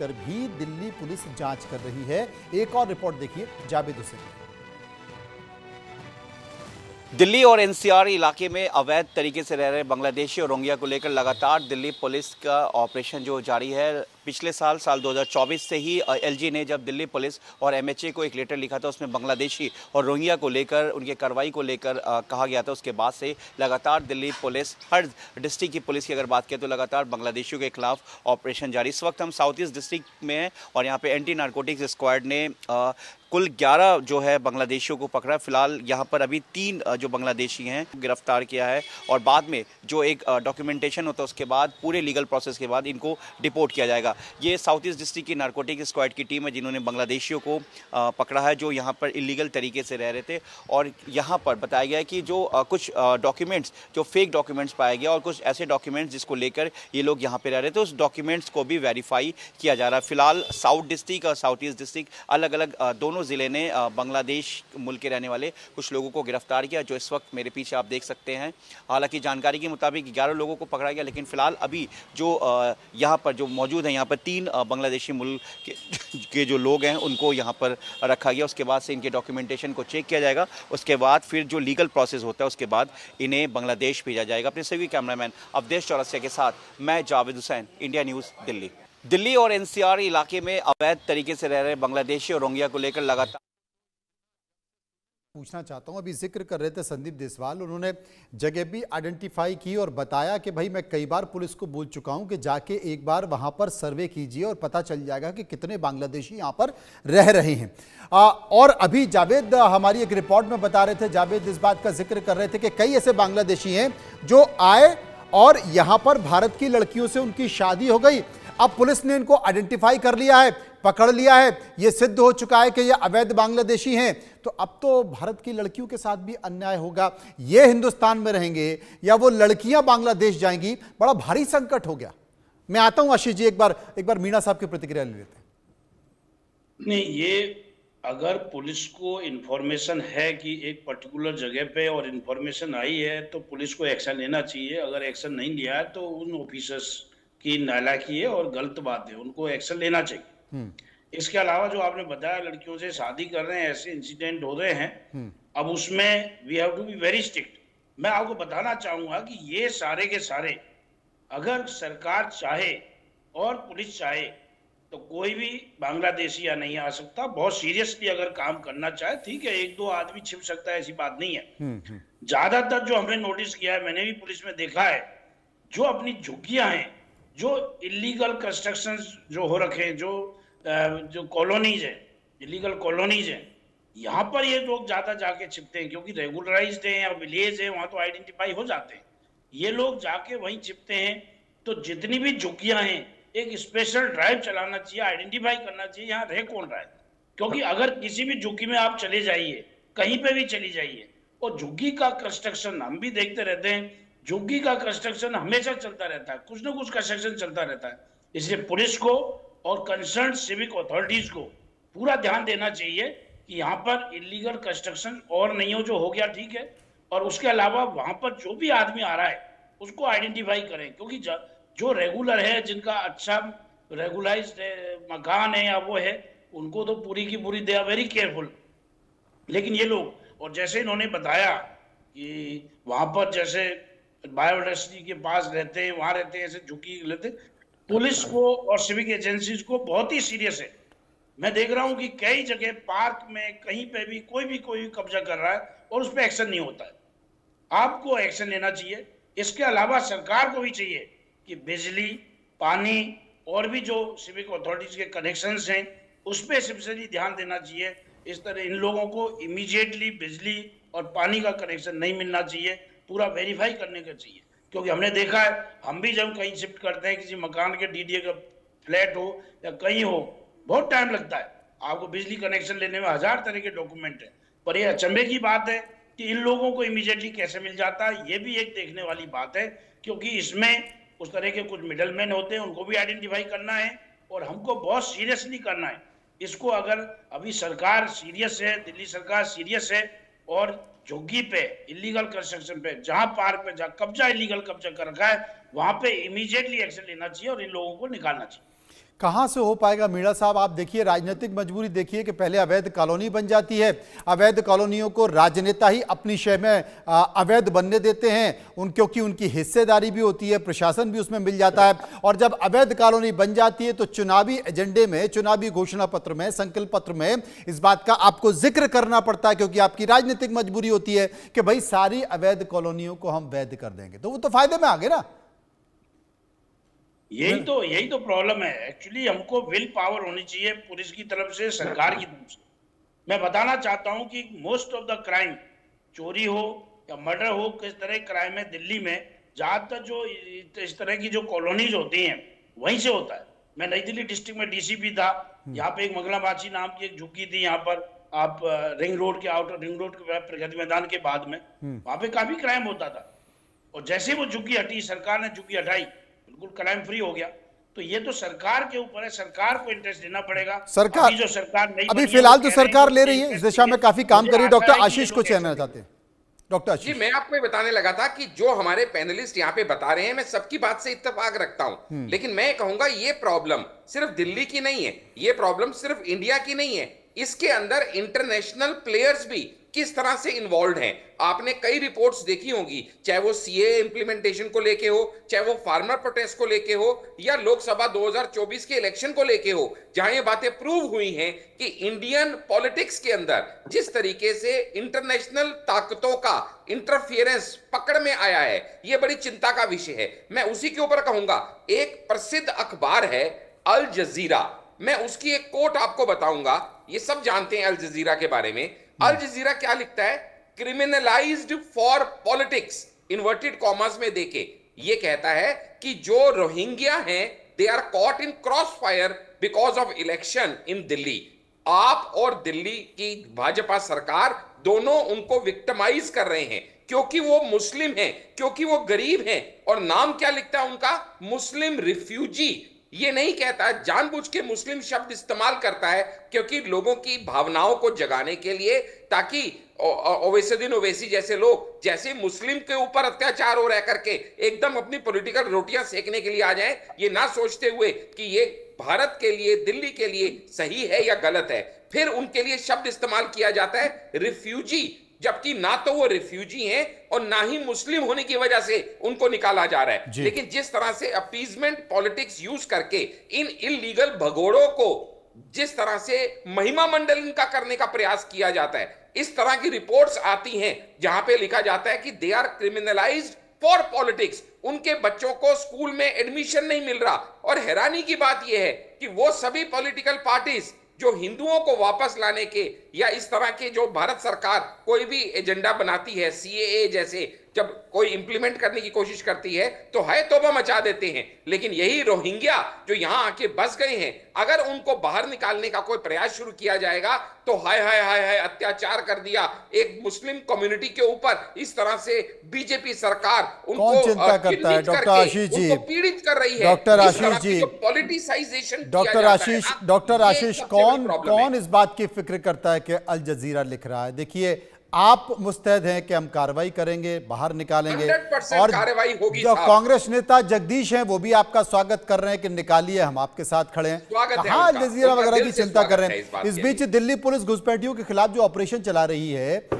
कर भी दिल्ली पुलिस जांच कर रही है। एक और रिपोर्ट देखिए जावेद हुसैन। दिल्ली और एनसीआर इलाके में अवैध तरीके से रह रहे बांग्लादेशी और रोहिंग्या को लेकर लगातार दिल्ली पुलिस का ऑपरेशन जो जारी है। पिछले साल 2024 से ही एलजी ने जब दिल्ली पुलिस और एमएचए को एक लेटर लिखा था, उसमें बांग्लादेशी और रोहिंग्या को लेकर उनके कार्रवाई को लेकर कहा गया था। उसके बाद से लगातार दिल्ली पुलिस, हर डिस्ट्रिक्ट की पुलिस की अगर बात करें तो लगातार बांग्लादेशियों के खिलाफ ऑपरेशन जारी। इस वक्त हम साउथ ईस्ट डिस्ट्रिक्ट में हैं और यहाँ पे एंटी नारकोटिक्स स्क्वाड ने कुल 11 जो है बांग्लादेशियों को पकड़ा। फिलहाल यहाँ पर अभी 3 जो बांग्लादेशी हैं गिरफ्तार किया है और बाद में जो एक डॉक्यूमेंटेशन होता है उसके बाद पूरे लीगल प्रोसेस के बाद इनको डिपोर्ट किया जाएगा। ये साउथ ईस्ट डिस्ट्रिक्ट की नारकोटिक स्क्वाड की टीम है जिन्होंने बांग्लादेशियों को पकड़ा है जो यहाँ पर इलीगल तरीके से रह रहे थे। और यहाँ पर बताया गया है कि जो कुछ डॉक्यूमेंट्स जो फेक डॉक्यूमेंट्स पाया गया और कुछ ऐसे डॉक्यूमेंट्स जिसको लेकर ये लोग यहाँ पे रह रहे थे, उस डॉक्यूमेंट्स को भी वेरीफाई किया जा रहा है। फिलहाल साउथ डिस्ट्रिक्ट और साउथ ईस्ट डिस्ट्रिक्ट अलग अलग दोनों जिले ने बांग्लादेश मुल्क के रहने वाले कुछ लोगों को गिरफ्तार किया, जो इस वक्त मेरे पीछे आप देख सकते हैं। हालांकि जानकारी के मुताबिक 11 लोगों को पकड़ा गया, लेकिन फिलहाल अभी जो यहाँ पर जो मौजूद हैं, यहाँ पर 3 बांग्लादेशी मुल्क के जो लोग हैं उनको यहाँ पर रखा गया। उसके बाद से इनके डॉक्यूमेंटेशन को चेक किया जाएगा। उसके बाद फिर जो लीगल प्रोसेस होता है उसके बाद इन्हें बांग्लादेश भेजा जाएगा। अपने सभी कैमरामैन अवधेश चौरसिया के साथ मैं जावेद हुसैन, इंडिया न्यूज़, दिल्ली। दिल्ली और एनसीआर इलाके में अवैध तरीके से रह रहे बांग्लादेशी और रोहिंग्या को लेकर लगातार पूछना चाहता हूं, अभी जिक्र कर रहे थे संदीप देसवाल, उन्होंने जगह भी आइडेंटिफाई की और बताया कि भाई मैं कई बार पुलिस को बोल चुका हूं कि जाके एक बार वहां पर सर्वे कीजिए और पता चल जाएगा कि कितने बांग्लादेशी यहां पर रह रहे हैं। और अभी जावेद हमारी एक रिपोर्ट में बता रहे थे, जावेद इस बात का जिक्र कर रहे थे कि कई ऐसे बांग्लादेशी हैं जो आए और यहां पर भारत की लड़कियों से उनकी शादी हो गई। अब पुलिस ने इनको आइडेंटिफाई कर लिया है, पकड़ लिया है, यह सिद्ध हो चुका है कि ये अवैध बांग्लादेशी हैं। तो अब तो भारत की लड़कियों के साथ भी अन्याय होगा। ये हिंदुस्तान में रहेंगे या वो लड़कियां बांग्लादेश जाएंगी, बड़ा भारी संकट हो गया। मैं आता हूं आशीष जी, एक बार मीणा साहब की प्रतिक्रिया ले लेते हैं। नहीं, ये अगर पुलिस को इन्फॉर्मेशन है कि एक पर्टिकुलर जगह पे और इन्फॉर्मेशन आई है तो पुलिस को एक्शन लेना चाहिए। अगर एक्शन नहीं लिया है तो उन ऑफिसर्स की नालायकी है और गलत बात है, उनको एक्शन लेना चाहिए। इसके अलावा जो आपने बताया लड़कियों से शादी कर रहे हैं, ऐसे इंसिडेंट हो रहे हैं, अब उसमें we have to be very strict. मैं आपको बताना चाहूंगा कि ये सारे के सारे अगर सरकार चाहे और पुलिस चाहे तो कोई भी बांग्लादेशी या नहीं आ सकता। बहुत सीरियसली अगर काम करना चाहे, ठीक है, 1-2 आदमी छिप सकता है, ऐसी बात नहीं है। ज्यादातर जो हमने नोटिस किया है, मैंने भी पुलिस में देखा है, जो अपनी झुग्गियां हैं, जो इलीगल कंस्ट्रक्शन जो हो रखे हैं, जो कॉलोनीज है, इलीगल कॉलोनीज है, यहाँ पर ये लोग ज्यादा जाके छिपते हैं क्योंकि रेगुलराइज्ड है या विलेज है, वहां तो आइडेंटिफाई हो जाते हैं। ये लोग जाके वहीं छिपते हैं। तो जितनी भी झुग्गियां हैं, एक स्पेशल ड्राइव चलाना चाहिए, आइडेंटिफाई करना चाहिए यहाँ रह कौन रहा है। क्योंकि अगर किसी भी झुग्गी में आप चले जाइए, कहीं पे भी चली जाइए, और झुग्गी का कंस्ट्रक्शन हम भी देखते रहते हैं, झुग्गी का कंस्ट्रक्शन हमेशा चलता रहता है, कुछ ना कुछ कंस्ट्रक्शन चलता रहता है। इसलिए पुलिस को और कंसर्न सिविक अथॉरिटीज को पूरा ध्यान देना चाहिए कि यहाँ पर इलीगल कंस्ट्रक्शन और नहीं हो, जो हो गया ठीक है, और उसके अलावा वहां पर जो भी आदमी आ रहा है उसको आइडेंटिफाई करें। क्योंकि जो रेगुलर है, जिनका अच्छा रेगुलाइज्ड मकान है या वो है, उनको तो पूरी की पूरी दे आर वेरी केयरफुल। लेकिन ये लोग, और जैसे इन्होंने बताया कि वहां पर जैसे बायोडाइवर्सिटी के पास रहते हैं, वहां रहते हैं, ऐसे झुग्गी लेते, पुलिस को और सिविक एजेंसीज को बहुत ही सीरियस है। मैं देख रहा हूं कि कई जगह पार्क में कहीं पे भी कोई कब्जा कर रहा है और उस पर एक्शन नहीं होता है। आपको एक्शन लेना चाहिए। इसके अलावा सरकार को भी चाहिए कि बिजली, पानी और भी जो सिविक अथॉरिटीज के कनेक्शंस हैं उस पर स्पेशली ध्यान देना चाहिए। इस तरह इन लोगों को इमीडिएटली बिजली और पानी का कनेक्शन नहीं मिलना चाहिए, पूरा वेरीफाई करने का चाहिए। क्योंकि हमने देखा है, हम भी जब कहीं शिफ्ट करते हैं, किसी मकान के डीडीए का फ्लैट हो या कहीं हो, बहुत टाइम लगता है। आपको बिजली कनेक्शन लेने में 1000 तरह के डॉक्यूमेंट है। पर यह अचंभे की बात है कि इन लोगों को इमीडिएटली कैसे मिल जाता है, ये भी एक देखने वाली बात है। क्योंकि इसमें उस तरह के कुछ मिडलमैन होते हैं, उनको भी आइडेंटिफाई करना है और हमको बहुत सीरियसली करना है इसको। अगर अभी सरकार सीरियस है, दिल्ली सरकार सीरियस है और झुग्गी पे, इलीगल कंस्ट्रक्शन पे, जहां पार्क पे जहां इलीगल कब्जा कर रखा है, वहां पे इमीडिएटली एक्शन लेना चाहिए और इन लोगों को निकालना चाहिए। कहां से हो पाएगा मीणा साहब? आप देखिए, राजनीतिक मजबूरी देखिए कि पहले अवैध कॉलोनी बन जाती है, अवैध कॉलोनियों को राजनेता ही अपनी शय में अवैध बनने देते हैं, क्योंकि उनकी हिस्सेदारी भी होती है, प्रशासन भी उसमें मिल जाता है। और जब अवैध कॉलोनी बन जाती है तो चुनावी एजेंडे में, चुनावी घोषणा पत्र में, संकल्प पत्र में इस बात का आपको जिक्र करना पड़ता है, क्योंकि आपकी राजनीतिक मजबूरी होती है कि भाई सारी अवैध कॉलोनियों को हम वैध कर देंगे, तो वो तो फायदे में आ गए ना। यही तो प्रॉब्लम है। एक्चुअली हमको विल पावर होनी चाहिए पुलिस की तरफ से, सरकार की तरफ से। मैं बताना चाहता हूं कि मोस्ट ऑफ द क्राइम, चोरी हो या मर्डर हो, किस तरह क्राइम है दिल्ली में, ज्यादातर जो इस तरह की जो कॉलोनीज होती हैं वहीं से होता है। मैं नई दिल्ली डिस्ट्रिक्ट में डीसीपी था, यहाँ पे एक मंगलाबाची नाम की एक झुग्गी थी, यहाँ पर आप रिंग रोड के, आउटर रिंग रोड के प्रगति मैदान के बाद में, वहां पे काफी क्राइम होता था। और जैसे वो झुग्गी हटी, सरकार ने झुग्गी हटाई, बिल्कुल क्राइम फ्री हो गया। तो ये तो सरकार के ऊपर है, सरकार को इंटरेस्ट देना पड़ेगा। सरकार जो सरकार नहीं, अभी फिलहाल तो सरकार ले रही है, इस दिशा में काफी काम कर रही है। डॉक्टर आशीष को कहना चाहते हैं। डॉक्टर जी, आशीष, मैं आपको ये बताने लगा था कि जो हमारे पैनलिस्ट यहाँ पे बता रहे हैं, मैं सबकी बात से इत्तेफाक रखता हूं, लेकिन मैं कहूंगा ये प्रॉब्लम सिर्फ दिल्ली की नहीं है, ये प्रॉब्लम सिर्फ इंडिया की नहीं है। इसके अंदर इंटरनेशनल प्लेयर्स भी किस तरह से इन्वॉल्व हैं। आपने कई रिपोर्ट्स देखी होंगी, चाहे वो सीए इंप्लीमेंटेशन को लेके हो, चाहे वो फार्मर प्रोटेस्ट को लेके हो, या लोकसभा 2024 के इलेक्शन को लेके हो, जहां ये बातें प्रूव हुई हैं कि इंडियन पॉलिटिक्स के अंदर जिस तरीके से इंटरनेशनल ताकतों का इंटरफियरेंस पकड़ में आया है, ये बड़ी चिंता का विषय है। मैं उसी के ऊपर कहूंगा, एक प्रसिद्ध अखबार है अल जजीरा, मैं उसकी एक कोट आपको बताऊंगा। ये सब जानते हैं अल जजीरा के बारे में। अल जजीरा क्या लिखता है? Criminalised for politics, inverted commas में देके ये कहता है कि जो रोहिंग्या हैं, they are caught in cross fire because of election in Delhi. आप और दिल्ली की भाजपा सरकार दोनों उनको विक्टिमाइज कर रहे हैं, क्योंकि वो मुस्लिम हैं, क्योंकि वो गरीब हैं। और नाम क्या लिखता है उनका? मुस्लिम रिफ्यूजी। ये नहीं कहता, जानबूझ के मुस्लिम शब्द इस्तेमाल करता है, क्योंकि लोगों की भावनाओं को जगाने के लिए, ताकि ओवैसीद्दीन ओवैसी जैसे लोग, जैसे मुस्लिम के ऊपर अत्याचार हो रह करके एकदम अपनी पॉलिटिकल रोटियां सेकने के लिए आ जाएं, ये ना सोचते हुए कि ये भारत के लिए, दिल्ली के लिए सही है या गलत है। फिर उनके लिए शब्द इस्तेमाल किया जाता है रिफ्यूजी, जबकि ना तो वो रिफ्यूजी हैं और ना ही मुस्लिम होने की वजह से उनको निकाला जा रहा है। लेकिन जिस तरह से अपीजमेंट पॉलिटिक्स यूज करके इन इलीगल भगोड़ों को जिस तरह से महिमा मंडल इनका करने का प्रयास किया जाता है, इस तरह की रिपोर्ट्स आती हैं जहां पे लिखा जाता है कि they are criminalised for politics. उनके बच्चों को स्कूल में एडमिशन नहीं मिल रहा। और हैरानी की बात यह है कि वो सभी पॉलिटिकल पार्टीज जो हिंदुओं को वापस लाने के, या इस तरह के जो भारत सरकार कोई भी एजेंडा बनाती है, सीएए जैसे जब कोई इंप्लीमेंट करने की कोशिश करती है, तो है तौबा मचा देते हैं। लेकिन यही रोहिंग्या जो यहां आके बस गए हैं, अगर उनको बाहर निकालने का कोई प्रयास शुरू किया जाएगा तो हाय हाय हाय हाय, अत्याचार कर दिया एक मुस्लिम कम्युनिटी के ऊपर। इस तरह से बीजेपी सरकार उनको कौन चिंता करता है? डॉक्टर आशीष जी, पीड़ित कर रही है। Doctor Ashish ji, politicisation, doctor आशीष कौन इस बात की फिक्र करता है कि अल जजीरा लिख रहा है? देखिए, आप मुस्तैद हैं कि हम कार्रवाई करेंगे, बाहर निकालेंगे, 100% और कार्रवाई होगी। जो कांग्रेस नेता जगदीश हैं वो भी आपका स्वागत कर रहे हैं कि निकालिए, हम आपके साथ खड़े हैं। कहां अल जजीरा वगैरह की चिंता कर रहे हैं? इस बीच दिल्ली पुलिस घुसपैठियों के खिलाफ जो ऑपरेशन चला रही है,